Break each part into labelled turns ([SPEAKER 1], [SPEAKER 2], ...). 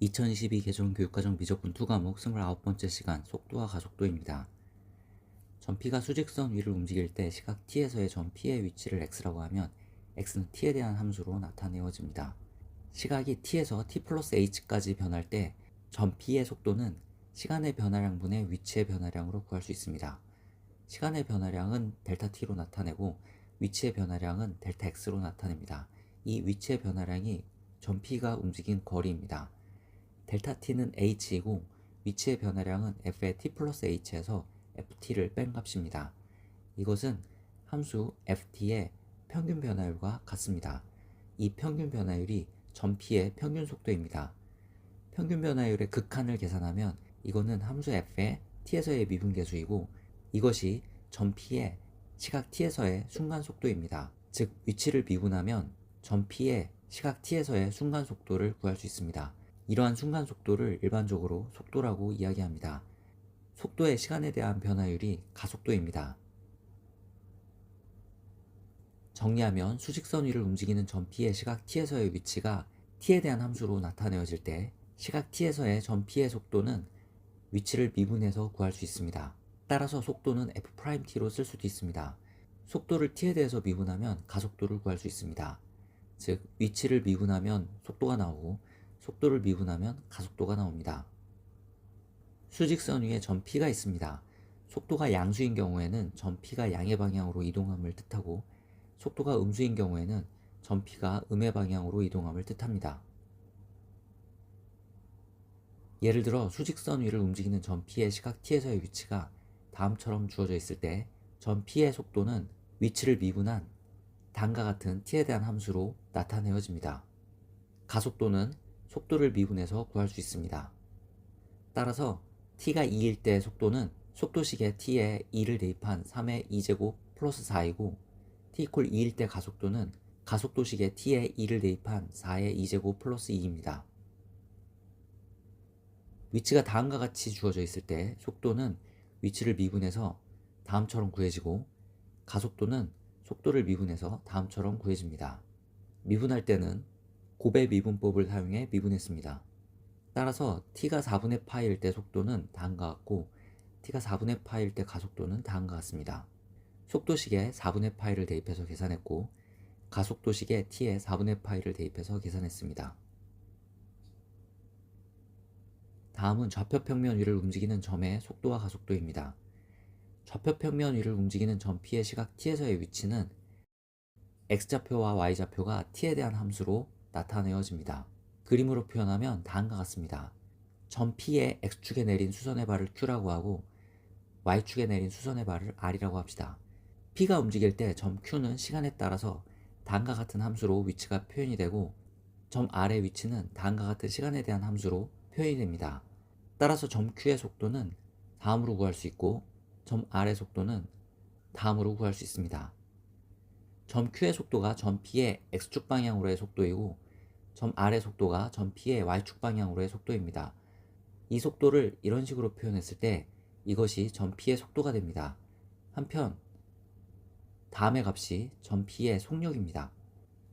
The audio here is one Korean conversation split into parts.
[SPEAKER 1] 2022 개정 교육과정 미적분 2과목 29번째 시간 속도와 가속도입니다. 점 P가 수직선 위를 움직일 때 시각 T에서의 점 P의 위치를 x라고 하면 x는 T에 대한 함수로 나타내어집니다. 시각이 T에서 T 플러스 H까지 변할 때 점 P의 속도는 시간의 변화량분의 위치의 변화량으로 구할 수 있습니다. 시간의 변화량은 델타 T로 나타내고 위치의 변화량은 델타 X로 나타냅니다. 이 위치의 변화량이 점 P가 움직인 거리입니다. 델타 t는 h이고 위치의 변화량은 f의 t 플러스 h에서 ft를 뺀 값입니다. 이것은 함수 ft의 평균 변화율과 같습니다. 이 평균 변화율이 점 P의 평균 속도입니다. 평균 변화율의 극한을 계산하면 이거는 함수 f의 t에서의 미분계수이고 이것이 점 P의 시각 t에서의 순간 속도입니다. 즉 위치를 미분하면 점 P의 시각 t에서의 순간 속도를 구할 수 있습니다. 이러한 순간 속도를 일반적으로 속도라고 이야기합니다. 속도의 시간에 대한 변화율이 가속도입니다. 정리하면 수직선 위를 움직이는 점 P의 시각 t에서의 위치가 t에 대한 함수로 나타내어질 때 시각 t에서의 점 P의 속도는 위치를 미분해서 구할 수 있습니다. 따라서 속도는 f't로 쓸 수도 있습니다. 속도를 t에 대해서 미분하면 가속도를 구할 수 있습니다. 즉 위치를 미분하면 속도가 나오고 속도를 미분하면 가속도가 나옵니다. 수직선 위에 점 P가 있습니다. 속도가 양수인 경우에는 점 P가 양의 방향으로 이동함을 뜻하고 속도가 음수인 경우에는 점 P가 음의 방향으로 이동함을 뜻합니다. 예를 들어 수직선 위를 움직이는 점 P의 시각 t에서의 위치가 다음처럼 주어져 있을 때 점 P의 속도는 위치를 미분한 다음과 같은 t에 대한 함수로 나타내어집니다. 가속도는 속도를 미분해서 구할 수 있습니다. 따라서 t가 2일 때 속도는 속도식의 t에 2를 대입한 3의 2제곱 플러스 4이고 t = 2일 때 가속도는 가속도식의 t에 2를 대입한 4의 2제곱 플러스 2입니다. 위치가 다음과 같이 주어져 있을 때 속도는 위치를 미분해서 다음처럼 구해지고 가속도는 속도를 미분해서 다음처럼 구해집니다. 미분할 때는 곱의 미분법을 사용해 미분했습니다. 따라서 t가 4분의 파일 때 속도는 다음과 같고 t가 4분의 파일 때 가속도는 다음과 같습니다. 속도식에 4분의 파일을 대입해서 계산했고 가속도식에 t에 4분의 파일을 대입해서 계산했습니다. 다음은 좌표평면 위를 움직이는 점의 속도와 가속도입니다. 좌표평면 위를 움직이는 점 P의 시각 t에서의 위치는 x좌표와 y좌표가 t에 대한 함수로 나타내어집니다. 그림으로 표현하면 다음과 같습니다. 점 P의 x축에 내린 수선의 발을 q라고 하고 y축에 내린 수선의 발을 r이라고 합시다. P가 움직일 때 점 q는 시간에 따라서 다음과 같은 함수로 위치가 표현이 되고 점 r의 위치는 다음과 같은 시간에 대한 함수로 표현이 됩니다. 따라서 점 q의 속도는 다음으로 구할 수 있고 점 r의 속도는 다음으로 구할 수 있습니다. 점 q의 속도가 점 P의 x축 방향으로의 속도이고 점 r의 속도가 점 P의 y축 방향으로의 속도입니다. 이 속도를 이런 식으로 표현했을 때 이것이 점 P의 속도가 됩니다. 한편 다음의 값이 점 P의 속력입니다.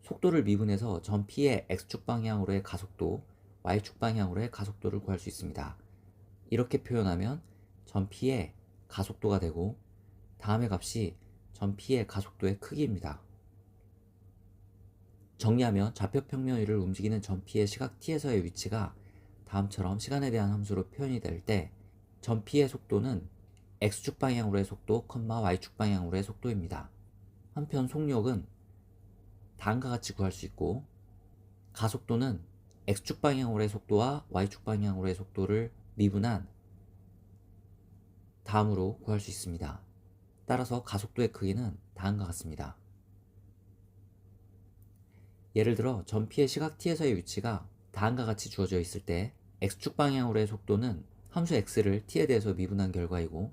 [SPEAKER 1] 속도를 미분해서 점 P의 x축 방향으로의 가속도, y축 방향으로의 가속도를 구할 수 있습니다. 이렇게 표현하면 점 P의 가속도가 되고 다음의 값이 점 P의 가속도의 크기입니다. 정리하면 좌표평면 위를 움직이는 점 P의 시각 t에서의 위치가 다음처럼 시간에 대한 함수로 표현이 될 때 점 P의 속도는 x축 방향으로의 속도, y축 방향으로의 속도입니다. 한편 속력은 다음과 같이 구할 수 있고 가속도는 x축 방향으로의 속도와 y축 방향으로의 속도를 미분한 다음으로 구할 수 있습니다. 따라서 가속도의 크기는 다음과 같습니다. 예를 들어 점 P의 시각 t에서의 위치가 다음과 같이 주어져 있을 때 x축 방향으로의 속도는 함수 x를 t에 대해서 미분한 결과이고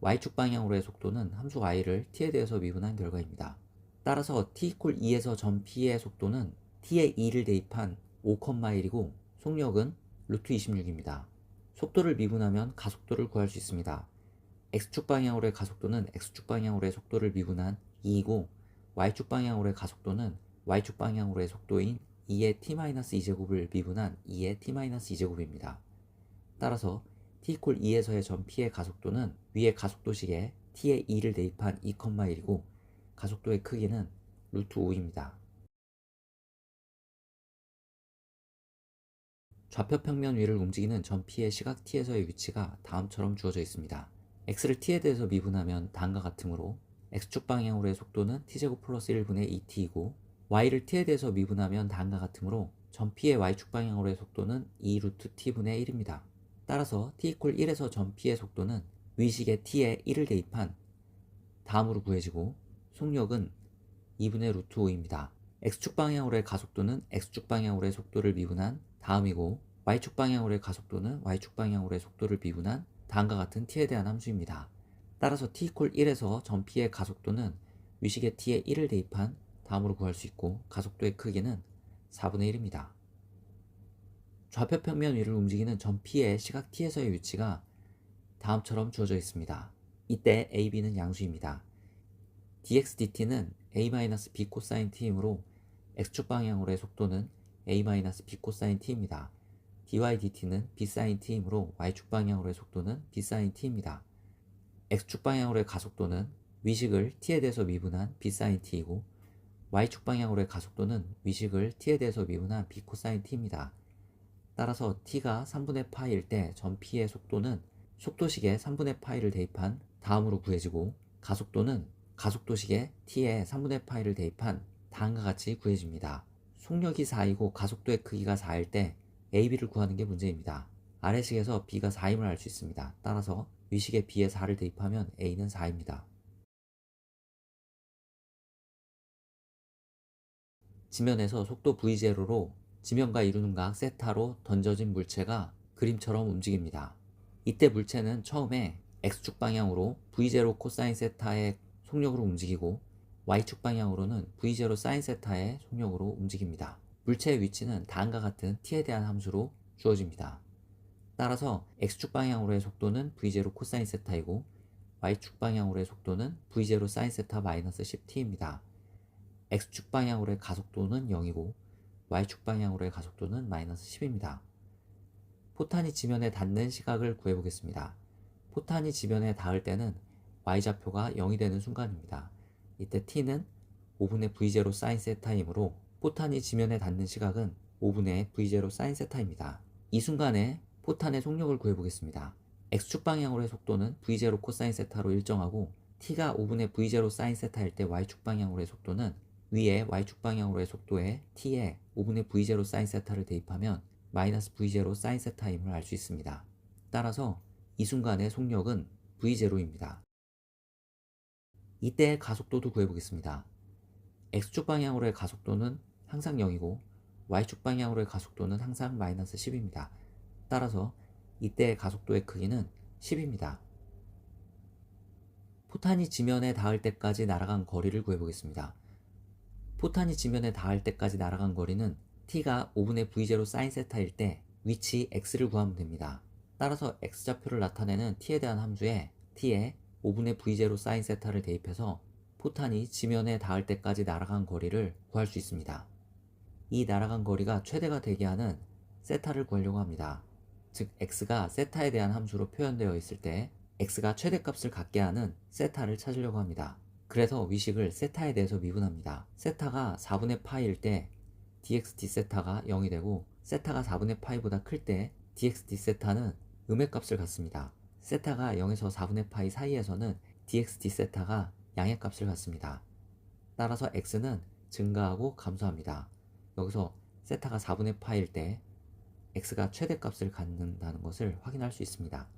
[SPEAKER 1] y축 방향으로의 속도는 함수 y를 t에 대해서 미분한 결과입니다. 따라서 t = 2에서 점 P의 속도는 t에 2를 대입한 5,1이고 속력은 루트 26입니다. 속도를 미분하면 가속도를 구할 수 있습니다. x축 방향으로의 가속도는 x축 방향으로의 속도를 미분한 2이고 y축 방향으로의 가속도는 y축 방향으로의 속도인 2의 t-2제곱을 미분한 2의 t-2제곱입니다. 따라서 t = 2에서의 점 P의 가속도는 위의 가속도식에 t의 2를 대입한 2,1이고 가속도의 크기는 루트 5입니다. 좌표 평면 위를 움직이는 점 P의 시각 t에서의 위치가 다음처럼 주어져 있습니다. x를 t에 대해서 미분하면 다음과 같으므로 x축 방향으로의 속도는 t제곱 플러스 1분의 2t이고 y를 t에 대해서 미분하면 다음과 같으므로 점 P의 y축 방향으로의 속도는 2 루트 t분의 1입니다. 따라서 t = 1에서 점 P의 속도는 위식에 t에 1을 대입한 다음으로 구해지고 속력은 2분의 루트 5입니다. x축 방향으로의 가속도는 x축 방향으로의 속도를 미분한 다음이고 y축 방향으로의 가속도는 y축 방향으로의 속도를 미분한 다음과 같은 t에 대한 함수입니다. 따라서 t = 1에서 점 P의 가속도는 위식에 t에 1을 대입한 다음으로 구할 수 있고 가속도의 크기는 4분의 1입니다. 좌표 평면 위를 움직이는 점 P의 시각 t에서의 위치가 다음처럼 주어져 있습니다. 이때 a, b는 양수입니다. dx dt는 a-b 코사인 t이므로 x축 방향으로의 속도는 a-b 코사인 t입니다. dy dt는 b 사인 t이므로 y축 방향으로의 속도는 b 사인 t입니다. x축 방향으로의 가속도는 위식을 t에 대해서 미분한 b 사인 t이고 y축 방향으로의 가속도는 위식을 t에 대해서 미분한 b 코사인 t입니다. 따라서 t가 3분의 파일 때 점 P의 속도는 속도식에 3분의 파이를 대입한 다음으로 구해지고 가속도는 가속도식에 t에 3분의 파이를 대입한 다음과 같이 구해집니다. 속력이 4이고 가속도의 크기가 4일 때 AB를 구하는 게 문제입니다. 아래식에서 B가 4임을 알 수 있습니다. 따라서 위식에 B에 4를 대입하면 A는 4입니다. 지면에서 속도 V0로 지면과 이루는 각 세타로 던져진 물체가 그림처럼 움직입니다. 이때 물체는 처음에 X축 방향으로 V0 코사인 세타의 속력으로 움직이고 Y축 방향으로는 V0 사인 세타의 속력으로 움직입니다. 물체의 위치는 다음과 같은 t에 대한 함수로 주어집니다. 따라서 X축 방향으로의 속도는 V0 코사인 세타이고 Y축 방향으로의 속도는 V0 사인 세타 마이너스 10t입니다. X축 방향으로의 가속도는 0이고 Y축 방향으로의 가속도는 마이너스 10입니다. 포탄이 지면에 닿는 시각을 구해보겠습니다. 포탄이 지면에 닿을 때는 Y좌표가 0이 되는 순간입니다. 이때 t는 5분의 V0 사인 세타이므로 포탄이 지면에 닿는 시각은 5분의 V0 사인 세타입니다. 이 순간에 포탄의 속력을 구해보겠습니다. X축 방향으로의 속도는 V0 코사인 세타로 일정하고 t가 5분의 V0 사인 세타일 때 Y축 방향으로의 속도는 위에 Y축 방향으로의 속도에 t에 5분의 V0 사인 세타를 대입하면 마이너스 V0 사인 세타임을 알 수 있습니다. 따라서 이 순간의 속력은 V0입니다. 이때 가속도도 구해보겠습니다. X축 방향으로의 가속도는 항상 0이고 Y축 방향으로의 가속도는 항상 마이너스 10입니다. 따라서 이때의 가속도의 크기는 10입니다. 포탄이 지면에 닿을 때까지 날아간 거리를 구해보겠습니다. 포탄이 지면에 닿을 때까지 날아간 거리는 t가 5분의 V0 사인 세타일 때 위치 x를 구하면 됩니다. 따라서 x좌표를 나타내는 t에 대한 함수에 t에 5분의 V0 사인 세타를 대입해서 포탄이 지면에 닿을 때까지 날아간 거리를 구할 수 있습니다. 이 날아간 거리가 최대가 되게 하는 세타를 구하려고 합니다. 즉 x가 세타에 대한 함수로 표현되어 있을 때 x가 최대값을 갖게 하는 세타를 찾으려고 합니다. 그래서 위식을 세타에 대해서 미분합니다. 세타가 4분의 파이일 때 dxt 세타가 0이 되고 세타가 4분의 파이보다 클 때 dxt 세타는 음의 값을 갖습니다. 세타가 0에서 4분의 파이 사이에서는 dxt 세타가 양의 값을 갖습니다. 따라서 x는 증가하고 감소합니다. 여기서 세타가 4분의 파일 때 x가 최대값을 갖는다는 것을 확인할 수 있습니다.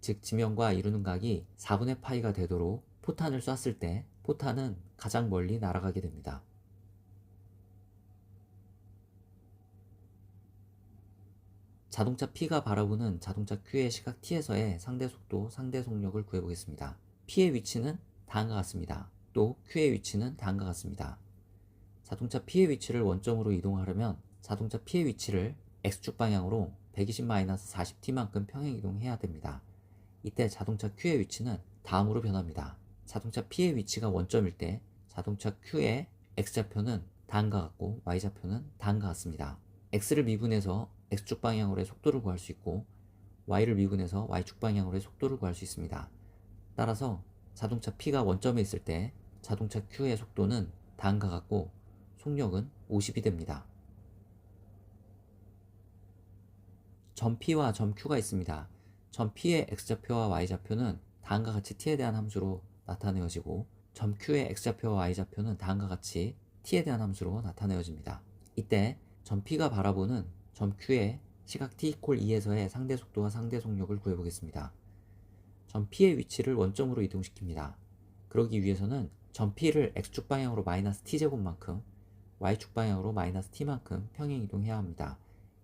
[SPEAKER 1] 즉 지면과 이루는 각이 4분의 파이가 되도록 포탄을 쐈을 때 포탄은 가장 멀리 날아가게 됩니다. 자동차 P가 바라보는 자동차 Q의 시각 T에서의 상대 속도, 상대 속력을 구해보겠습니다. P의 위치는 다음과 같습니다. 또 Q의 위치는 다음과 같습니다. 자동차 P의 위치를 원점으로 이동하려면 자동차 P의 위치를 X축 방향으로 120-40t만큼 평행 이동해야 됩니다. 이때 자동차 Q의 위치는 다음으로 변합니다. 자동차 P의 위치가 원점일 때 자동차 Q의 X좌표는 다음과 같고 y좌표는 다음과 같습니다. x를 미분해서 x축 방향으로의 속도를 구할 수 있고 y를 미분해서 y축 방향으로의 속도를 구할 수 있습니다. 따라서 자동차 P가 원점에 있을 때 자동차 Q의 속도는 다음과 같고 속력은 50이 됩니다. 점 P와 점 Q가 있습니다. 점 P의 x좌표와 y좌표는 다음과 같이 t에 대한 함수로 나타내어지고 점 Q의 x좌표와 y좌표는 다음과 같이 t에 대한 함수로 나타내어집니다. 이때 점 P가 바라보는 점 Q의 시각 t = 2에서의 상대 속도와 상대 속력을 구해보겠습니다. 점 P의 위치를 원점으로 이동시킵니다. 그러기 위해서는 점 P를 x축 방향으로 마이너스 t제곱만큼 y축 방향으로 마이너스 t만큼 평행 이동해야 합니다.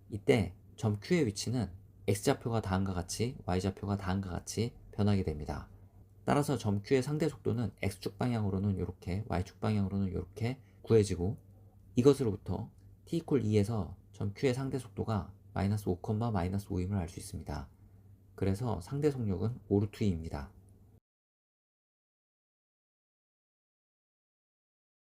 [SPEAKER 1] 이때 점 Q의 위치는 x좌표가 다음과 같이 y좌표가 다음과 같이 변하게 됩니다. 따라서 점 Q의 상대 속도는 x축 방향으로는 이렇게 y축 방향으로는 이렇게 구해지고 이것으로부터 t = 2에서 점 Q의 상대 속도가 마이너스 5, 마이너스 5임을 알 수 있습니다. 그래서 상대 속력은 5루트 2입니다.